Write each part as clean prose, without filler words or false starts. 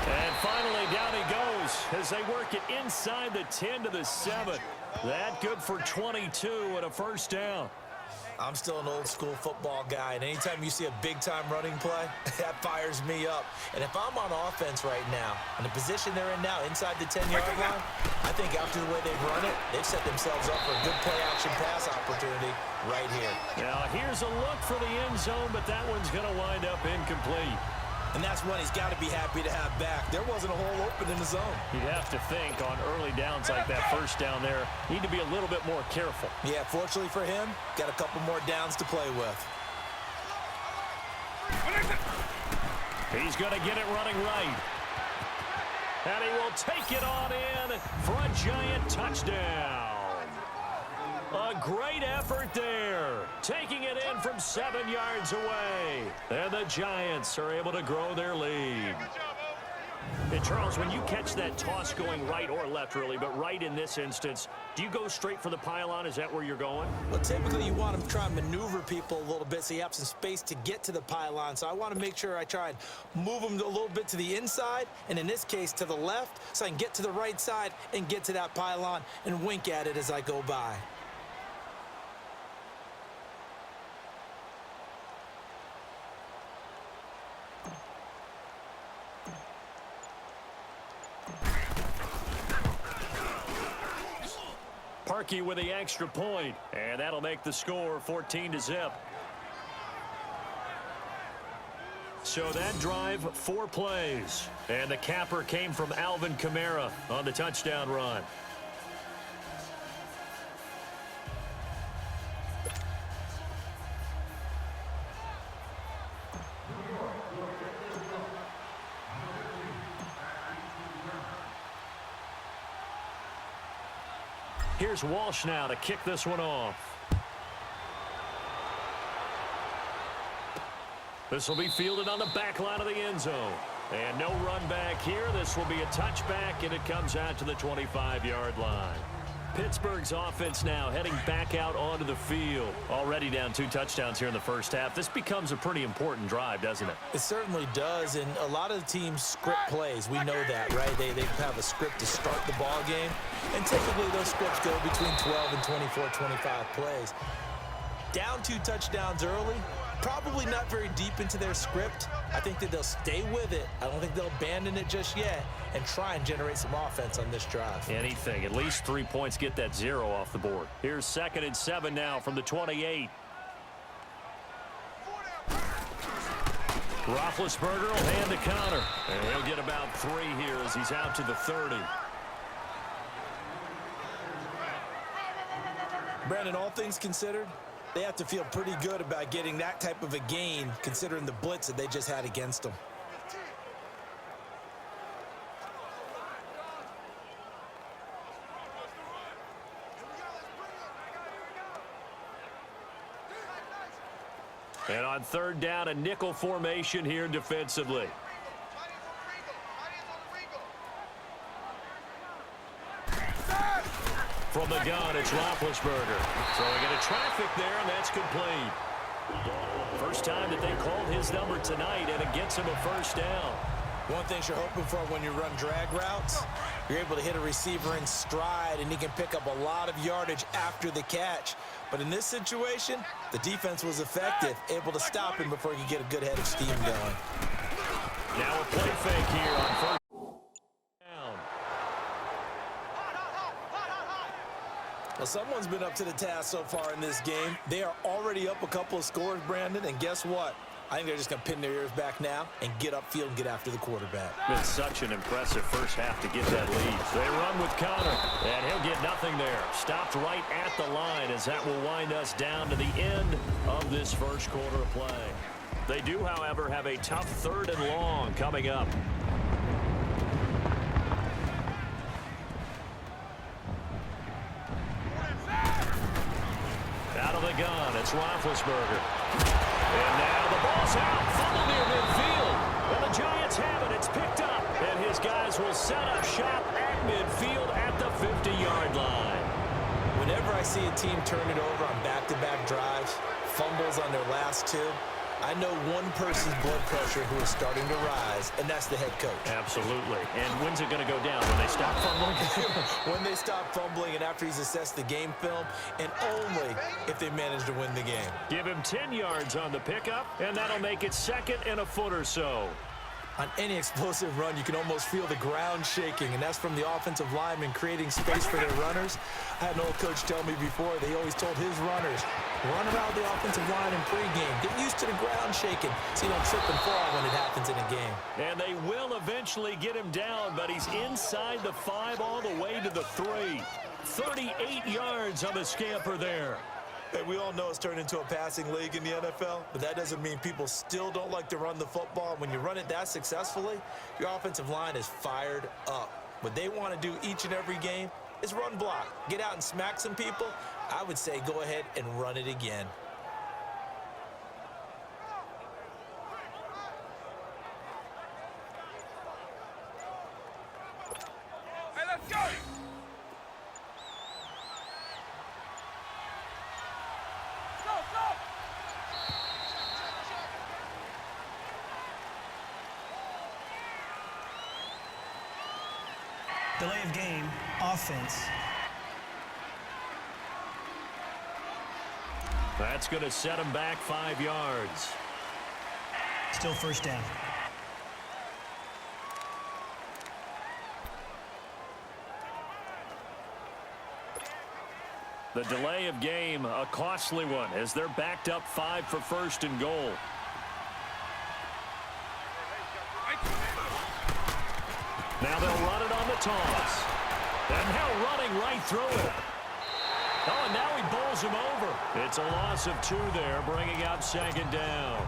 And finally, down he goes as they work it inside the 10 to the 7. That good for 22 and a first down. I'm still an old-school football guy, and anytime you see a big-time running play, that fires me up. And if I'm on offense right now, in the position they're in now, inside the 10-yard line, I think after the way they've run it, they've set themselves up for a good play-action pass opportunity right here. Now, here's a look for the end zone, but that one's going to wind up incomplete. And that's one he's got to be happy to have back. There wasn't a hole open in the zone. You'd have to think on early downs like that first down there, need to be a little bit more careful. Yeah, fortunately for him, got a couple more downs to play with. He's going to get it running right. And he will take it on in for a giant touchdown. A great effort there, taking it in from 7 yards away. And the Giants are able to grow their lead. And Charles, when you catch that toss going right or left, really, but right in this instance, do you go straight for the pylon? Is that where you're going? Well, typically you want to try and maneuver people a little bit so you have some space to get to the pylon. So I want to make sure I try and move them a little bit to the inside, and in this case to the left, so I can get to the right side and get to that pylon and wink at it as I go by. Parkey with the extra point, and that'll make the score 14-0. So that drive, 4 plays, and the capper came from Alvin Kamara on the touchdown run. Here's Walsh now to kick this one off. This will be fielded on the back line of the end zone. And no run back here. This will be a touchback, and it comes out to the 25-yard line. Pittsburgh's offense now heading back out onto the field. Already down 2 touchdowns here in the first half. This becomes a pretty important drive, doesn't it? It certainly does, and a lot of the teams script plays. We know that, right? They have a script to start the ball game, and typically those scripts go between 12 and 24, 25 plays. Down 2 touchdowns early, probably not very deep into their script. I think that they'll stay with it. I don't think they'll abandon it just yet and try and generate some offense on this drive. Anything. At least 3 points, get that 0 off the board. Here's 2nd and 7 now from the 28. Roethlisberger will hand the counter. And he'll get about 3 here as he's out to the 30. Brandon, all things considered, they have to feel pretty good about getting that type of a gain considering the blitz that they just had against them. And on 3rd down, a nickel formation here defensively. From the gun, it's Roethlisberger. Throwing into traffic there, and that's complete. First time that they called his number tonight, and it gets him a first down. One thing you're hoping for when you run drag routes, you're able to hit a receiver in stride, and he can pick up a lot of yardage after the catch. But in this situation, the defense was effective, able to stop him before he could get a good head of steam going. Now a play fake here on 1st down. Well, someone's been up to the task so far in this game. They are already up a couple of scores, Brandon, and guess what? I think they're just going to pin their ears back now and get upfield and get after the quarterback. Been such an impressive first half to get that lead. They run with Connor, and he'll get nothing there. Stopped right at the line as that will wind us down to the end of this first quarter of play. They do, however, have a tough 3rd and long coming up. Out of the gun, it's Roethlisberger. And now the ball's out, fumble near midfield. And the Giants have it, it's picked up. And his guys will set up shop at midfield at the 50-yard line. Whenever I see a team turn it over on back-to-back drives, fumbles on their last 2, I know one person's blood pressure who is starting to rise, and that's the head coach. Absolutely. And when's it going to go down? When they stop fumbling? When they stop fumbling and after he's assessed the game film, and only if they manage to win the game. Give him 10 yards on the pickup, and that'll make it 2nd and a foot or so. On any explosive run, you can almost feel the ground shaking, and that's from the offensive linemen creating space for their runners. I had an old coach tell me before, they always told his runners, run around the offensive line in pregame. Get used to the ground shaking so you don't trip and fall when it happens in a game. And they will eventually get him down, but he's inside the 5 all the way to the 3. 38 yards on the scamper there. Hey, we all know it's turned into a passing league in the NFL, but that doesn't mean people still don't like to run the football. When you run it that successfully, your offensive line is fired up. What they want to do each and every game is run block. Get out and smack some people. I would say go ahead and run it again. Hey, let's go! Delay of game, offense. That's going to set him back 5 yards. Still first down. The delay of game, a costly one, as they're backed up 5 for 1st and goal. Now they'll run it on the toss. And now running right through it. Oh, and now he bowls him over. It's a loss of 2 there, bringing up 2nd down.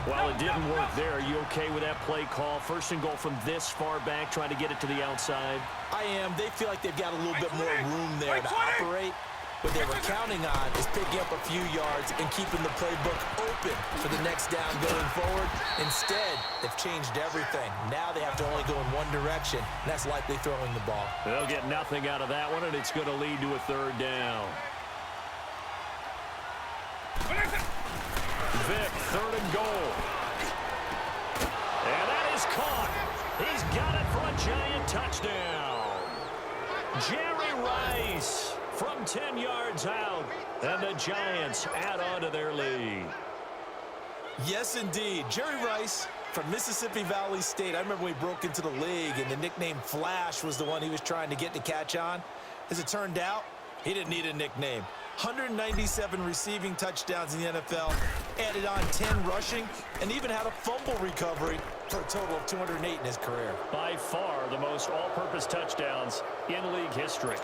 Well, it didn't work there. Are you okay with that play call? 1st and goal from this far back, trying to get it to the outside. I am. They feel like they've got a little bit more room there to operate. What they were counting on is picking up a few yards and keeping the playbook open for the next down going forward. Instead, they've changed everything. Now they have to only go in one direction, and that's likely throwing the ball. They'll get nothing out of that one, and it's going to lead to a 3rd down. Vick, 3rd and goal. And that is caught. He's got it for a Giant touchdown. Jerry Rice from 10 yards out, and the Giants add on to their lead. Yes, indeed. Jerry Rice from Mississippi Valley State. I remember when he broke into the league, and the nickname Flash was the one he was trying to get to catch on. As it turned out, he didn't need a nickname. 197 receiving touchdowns in the NFL, added on 10 rushing, and even had a fumble recovery for a total of 208 in his career. By far the most all-purpose touchdowns in league history.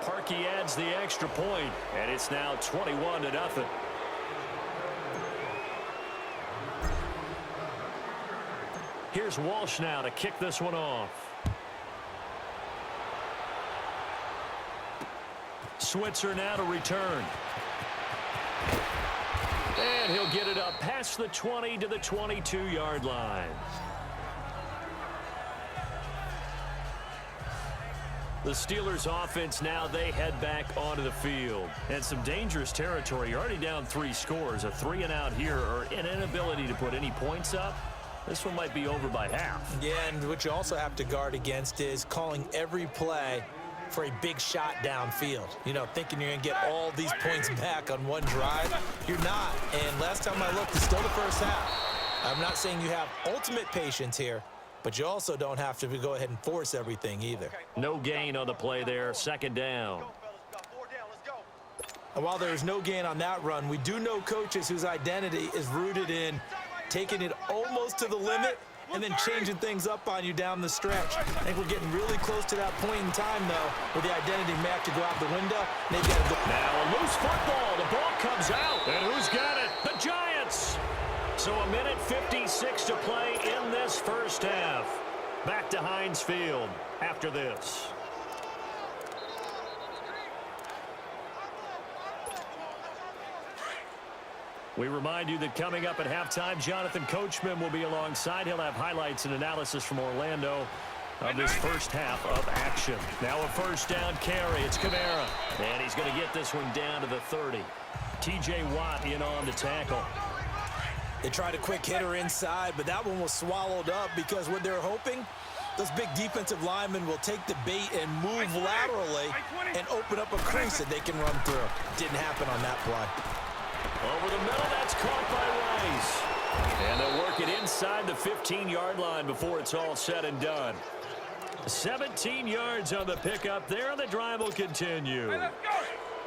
Parkey adds the extra point, and it's now 21-0. Here's Walsh now to kick this one off. Switzer now to return. And he'll get it up past the 20 to the 22-yard line. The Steelers offense now, they head back onto the field. And some dangerous territory. You're already down 3 scores. A 3-and-out here, or an inability to put any points up. This one might be over by half. Yeah, and what you also have to guard against is calling every play for a big shot downfield. You know, thinking you're going to get all these points back on one drive. You're not. And last time I looked, it's still the first half. I'm not saying you have ultimate patience here, but you also don't have to go ahead and force everything either. No gain on the play there. 2nd down. And while there's no gain on that run, we do know coaches whose identity is rooted in taking it almost to the limit and then changing things up on you down the stretch. I think we're getting really close to that point in time, though, where the identity may have to go out the window. And they've got to go. Now a loose football. The ball comes out. And who's got it? The Giants. So a minute 56 to play in this first half. Back to Heinz Field after this. We remind you that coming up at halftime, Jonathan Coachman will be alongside. He'll have highlights and analysis from Orlando of this first half of action. Now a 1st down carry. It's Kamara. And he's going to get this one down to the 30. T.J. Watt in on the tackle. They tried a quick hitter inside, but that one was swallowed up because what they're hoping, those big defensive linemen will take the bait and move laterally and open up a crease that they can run through. Didn't happen on that play. Over the middle, that's caught by Rice. And they'll work it inside the 15-yard line before it's all said and done. 17 yards on the pickup there, and the drive will continue. Hey, let's go.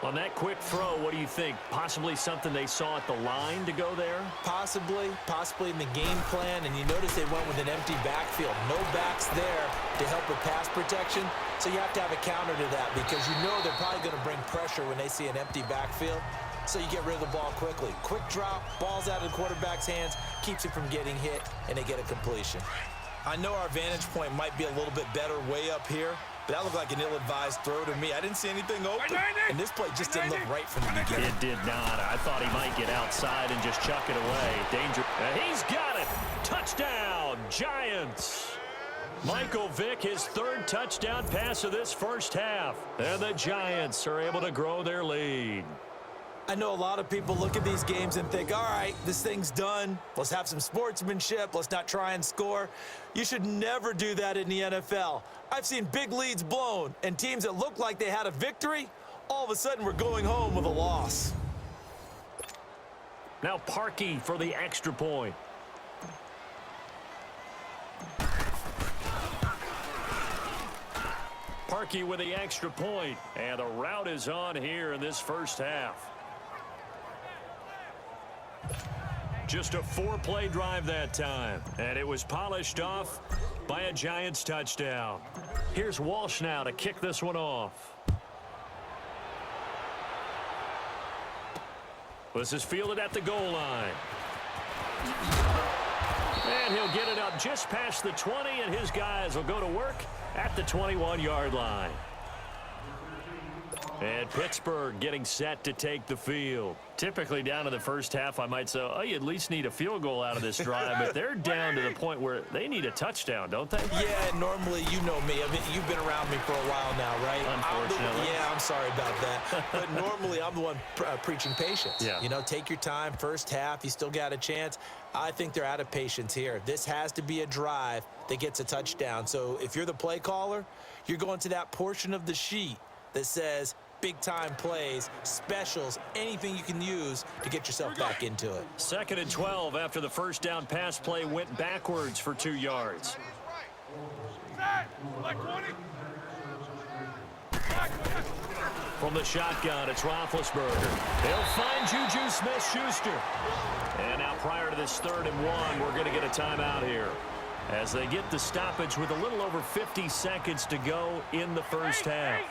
On that quick throw, what do you think? Possibly something they saw at the line to go there? Possibly in the game plan, and you notice they went with an empty backfield. No backs there to help with pass protection, so you have to have a counter to that because you know they're probably going to bring pressure when they see an empty backfield, so you get rid of the ball quickly. Quick drop, ball's out of the quarterback's hands, keeps it from getting hit, and they get a completion. I know our vantage point might be a little bit better way up here, but that looked like an ill-advised throw to me. I didn't see anything open, and this play just didn't look right from the beginning. It did not. I thought he might get outside and just chuck it away. Danger. He's got it. Touchdown, Giants. Michael Vick, his third touchdown pass of this first half. And the Giants are able to grow their lead. I know a lot of people look at these games and think, all right, this thing's done. Let's have some sportsmanship. Let's not try and score. You should never do that in the NFL. I've seen big leads blown, and teams that looked like they had a victory, all of a sudden we're going home with a loss. Now Parkey for the extra point. Parkey with the extra point, and the route is on here in this first half. Just a 4-play drive that time, and it was polished off by a Giants touchdown. Here's Walsh now to kick this one off. This is fielded at the goal line. And he'll get it up just past the 20, and his guys will go to work at the 21-yard line. And Pittsburgh getting set to take the field. Typically down to the first half, I might say, oh, you at least need a field goal out of this drive. But they're down to the point where they need a touchdown, don't they? Yeah, normally, you know me. I mean, you've been around me for a while now, right? Unfortunately. I'm sorry about that. But normally, I'm the one preaching patience. Yeah. You know, take your time. First half, you still got a chance. I think they're out of patience here. This has to be a drive that gets a touchdown. So if you're the play caller, you're going to that portion of the sheet that says big-time plays, specials, anything you can use to get yourself back into it. 2nd and 12 after the first down pass play went backwards for 2 yards. From the shotgun, it's Roethlisberger. They'll find Juju Smith-Schuster. And now prior to this 3rd and 1, we're going to get a timeout here as they get the stoppage with a little over 50 seconds to go in the first half.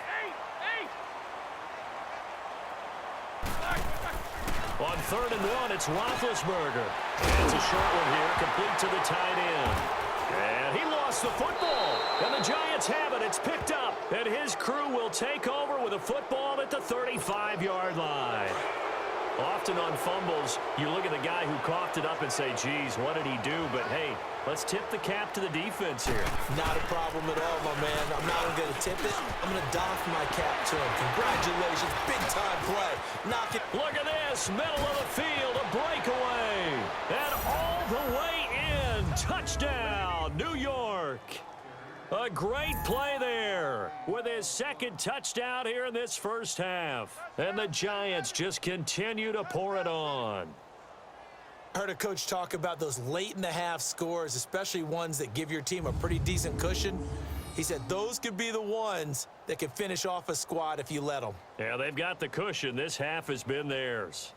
On 3rd and 1, it's Roethlisberger. And it's a short one here, complete to the tight end. And he lost the football. And the Giants have it. It's picked up. And his crew will take over with a football at the 35-yard line. Often on fumbles, you look at the guy who coughed it up and say, geez, what did he do? But, hey, let's tip the cap to the defense here. Not a problem at all, my man. I'm not going to tip it. I'm going to doff my cap to him. Congratulations. Big-time play. Knock it. Look at this. Middle of the field. A breakaway. And all the way in. Touchdown, New York. A great play there with his 2nd touchdown here in this first half. And the Giants just continue to pour it on. I heard a coach talk about those late-in-the-half scores, especially ones that give your team a pretty decent cushion. He said those could be the ones that can finish off a squad if you let them. Yeah, they've got the cushion. This half has been theirs.